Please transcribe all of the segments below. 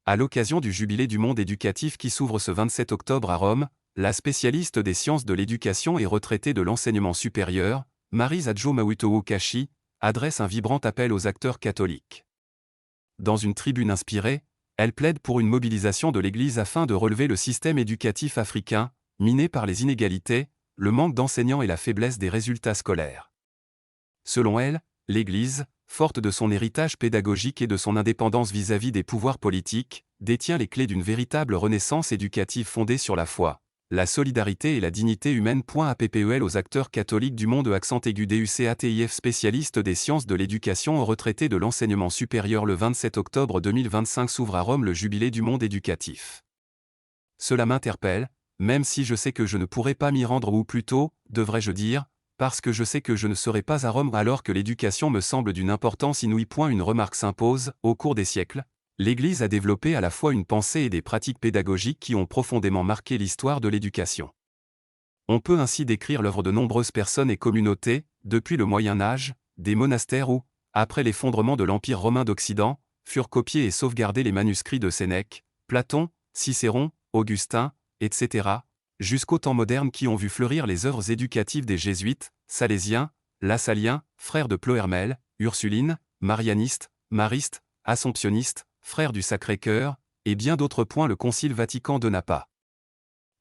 À l'occasion du Jubilé du monde éducatif qui s'ouvre ce 27 octobre à Rome, la spécialiste des sciences de l'éducation et retraitée de l'enseignement supérieur, Marisa Jo Mawutowo-Kashi, adresse un vibrant appel aux acteurs catholiques. Dans une tribune inspirée, elle plaide pour une mobilisation de l'Église afin de relever le système éducatif africain, miné par les inégalités, le manque d'enseignants et la faiblesse des résultats scolaires. Selon elle, l'Église, forte de son héritage pédagogique et de son indépendance vis-à-vis des pouvoirs politiques, détient les clés d'une véritable renaissance éducative fondée sur la foi, la solidarité et la dignité humaine. APPEL aux acteurs catholiques du monde accent aigu DUCATIF spécialiste des sciences de l'éducation retraité de l'enseignement supérieur. Le 27 octobre 2025 s'ouvre à Rome le Jubilé du monde éducatif. Cela m'interpelle, même si je sais que je ne pourrai pas m'y rendre, ou plutôt, devrais-je dire, parce que je sais que je ne serai pas à Rome alors que l'éducation me semble d'une importance inouïe. Une remarque s'impose, au cours des siècles, l'Église a développé à la fois une pensée et des pratiques pédagogiques qui ont profondément marqué l'histoire de l'éducation. On peut ainsi décrire l'œuvre de nombreuses personnes et communautés, depuis le Moyen Âge, des monastères où, après l'effondrement de l'Empire romain d'Occident, furent copiés et sauvegardés les manuscrits de Sénèque, Platon, Cicéron, Augustin, etc., jusqu'aux temps modernes qui ont vu fleurir les œuvres éducatives des jésuites, salésiens, lassaliens, frères de Plohermel, ursulines, marianistes, maristes, assomptionnistes, frères du Sacré-Cœur, et bien d'autres. Le Concile Vatican II n'a pas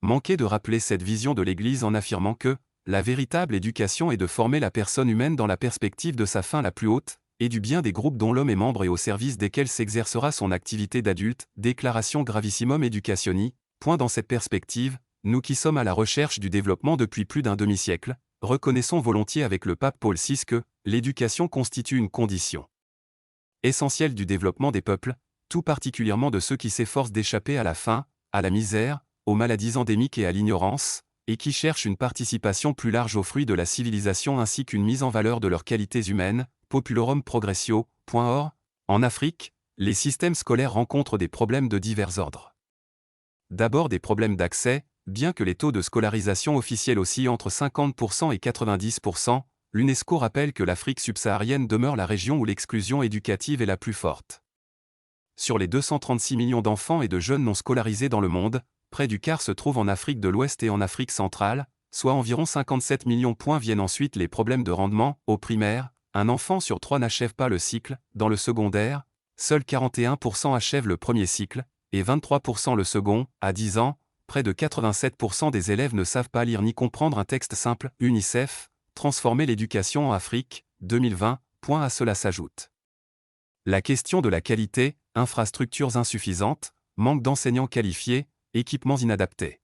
manqué de rappeler cette vision de l'Église en affirmant que la véritable éducation est de former la personne humaine dans la perspective de sa fin la plus haute, et du bien des groupes dont l'homme est membre et au service desquels s'exercera son activité d'adulte. Déclaration Gravissimum Educationi. Dans cette perspective, nous qui sommes à la recherche du développement depuis plus d'un demi-siècle, reconnaissons volontiers avec le pape Paul VI que l'éducation constitue une condition essentielle du développement des peuples, tout particulièrement de ceux qui s'efforcent d'échapper à la faim, à la misère, aux maladies endémiques et à l'ignorance, et qui cherchent une participation plus large aux fruits de la civilisation ainsi qu'une mise en valeur de leurs qualités humaines. Populorum Progressio. Or, en Afrique, les systèmes scolaires rencontrent des problèmes de divers ordres. D'abord des problèmes d'accès, bien que les taux de scolarisation officiels oscillent entre 50% et 90%, l'UNESCO rappelle que l'Afrique subsaharienne demeure la région où l'exclusion éducative est la plus forte. Sur les 236 millions d'enfants et de jeunes non scolarisés dans le monde, près du quart se trouve en Afrique de l'Ouest et en Afrique centrale, soit environ 57 millions. Viennent ensuite les problèmes de rendement. Au primaire, un enfant sur 3 n'achève pas le cycle, dans le secondaire, seuls 41% achèvent le premier cycle, et 23% le second. À 10 ans, près de 87% des élèves ne savent pas lire ni comprendre un texte simple. UNICEF, Transformer l'éducation en Afrique, 2020. À cela s'ajoute la question de la qualité, infrastructures insuffisantes, manque d'enseignants qualifiés, équipements inadaptés.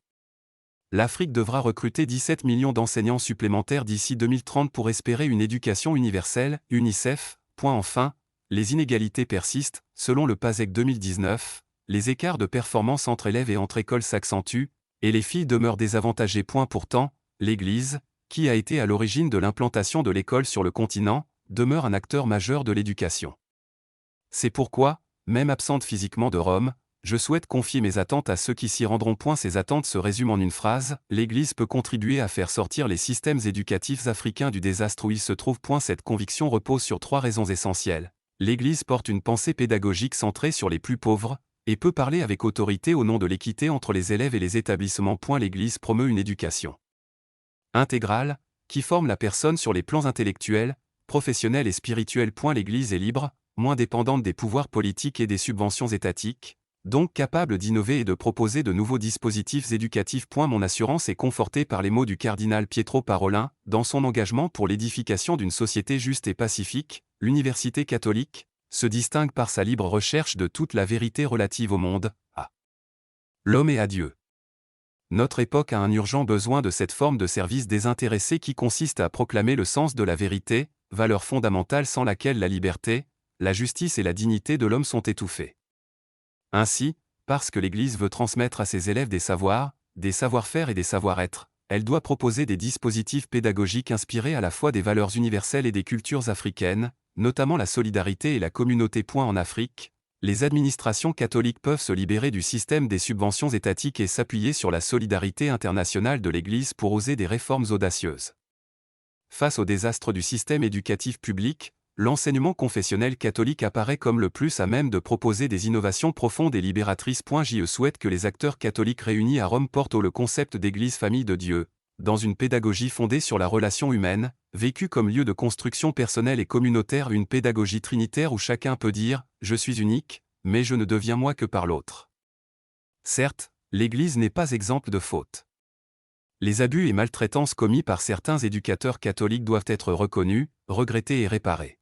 L'Afrique devra recruter 17 millions d'enseignants supplémentaires d'ici 2030 pour espérer une éducation universelle. UNICEF. Enfin, les inégalités persistent. Selon le PASEC 2019, les écarts de performance entre élèves et entre écoles s'accentuent, et les filles demeurent désavantagées. Pourtant, l'Église, qui a été à l'origine de l'implantation de l'école sur le continent, demeure un acteur majeur de l'éducation. C'est pourquoi, même absente physiquement de Rome, je souhaite confier mes attentes à ceux qui s'y rendront. Ces attentes se résument en une phrase: l'Église peut contribuer à faire sortir les systèmes éducatifs africains du désastre où ils se trouvent. Cette conviction repose sur 3 raisons essentielles. L'Église porte une pensée pédagogique centrée sur les plus pauvres, et peut parler avec autorité au nom de l'équité entre les élèves et les établissements. L'Église promeut une éducation intégrale, qui forme la personne sur les plans intellectuels, professionnels et spirituels. L'Église est libre, moins dépendante des pouvoirs politiques et des subventions étatiques, donc capable d'innover et de proposer de nouveaux dispositifs éducatifs. Mon assurance est confortée par les mots du cardinal Pietro Parolin, dans son engagement pour l'édification d'une société juste et pacifique. L'université catholique se distingue par sa libre recherche de toute la vérité relative au monde, à l'homme et à Dieu. Notre époque a un urgent besoin de cette forme de service désintéressé qui consiste à proclamer le sens de la vérité, valeur fondamentale sans laquelle la liberté, la justice et la dignité de l'homme sont étouffées. Ainsi, parce que l'Église veut transmettre à ses élèves des savoirs, des savoir-faire et des savoir-être, elle doit proposer des dispositifs pédagogiques inspirés à la fois des valeurs universelles et des cultures africaines, notamment la solidarité et la communauté. En Afrique, les administrations catholiques peuvent se libérer du système des subventions étatiques et s'appuyer sur la solidarité internationale de l'Église pour oser des réformes audacieuses. Face au désastre du système éducatif public, l'enseignement confessionnel catholique apparaît comme le plus à même de proposer des innovations profondes et libératrices. Je souhaite que les acteurs catholiques réunis à Rome portent haut le concept d'Église famille de Dieu, dans une pédagogie fondée sur la relation humaine, vécue comme lieu de construction personnelle et communautaire, une pédagogie trinitaire où chacun peut dire « Je suis unique, mais je ne deviens moi que par l'autre ». Certes, l'Église n'est pas exempte de fautes. Les abus et maltraitances commis par certains éducateurs catholiques doivent être reconnus, regrettés et réparés.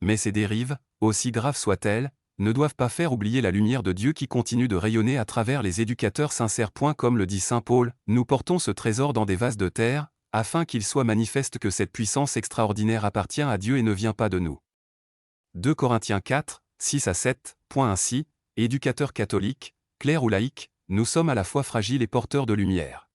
Mais ces dérives, aussi graves soient-elles, ne doivent pas faire oublier la lumière de Dieu qui continue de rayonner à travers les éducateurs sincères. Comme le dit saint Paul, nous portons ce trésor dans des vases de terre, afin qu'il soit manifeste que cette puissance extraordinaire appartient à Dieu et ne vient pas de nous. 2 Corinthiens 4, 6-7. Ainsi, éducateurs catholiques, clercs ou laïcs, nous sommes à la fois fragiles et porteurs de lumière.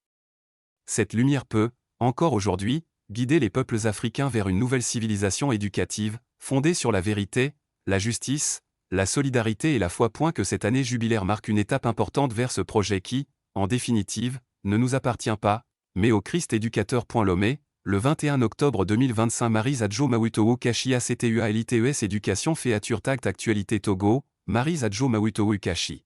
Cette lumière peut, encore aujourd'hui, guider les peuples africains vers une nouvelle civilisation éducative, fondée sur la vérité, la justice, la solidarité et la foi. Que cette année jubilaire marque une étape importante vers ce projet qui, en définitive, ne nous appartient pas, mais au Christ éducateur. Lomé, le 21 octobre 2025. Maryse Adjo Mawutowo Kashi ACTUA LITES Éducation Feature Tact Actualité Togo, Maryse Adjo Mawutowo Kashi.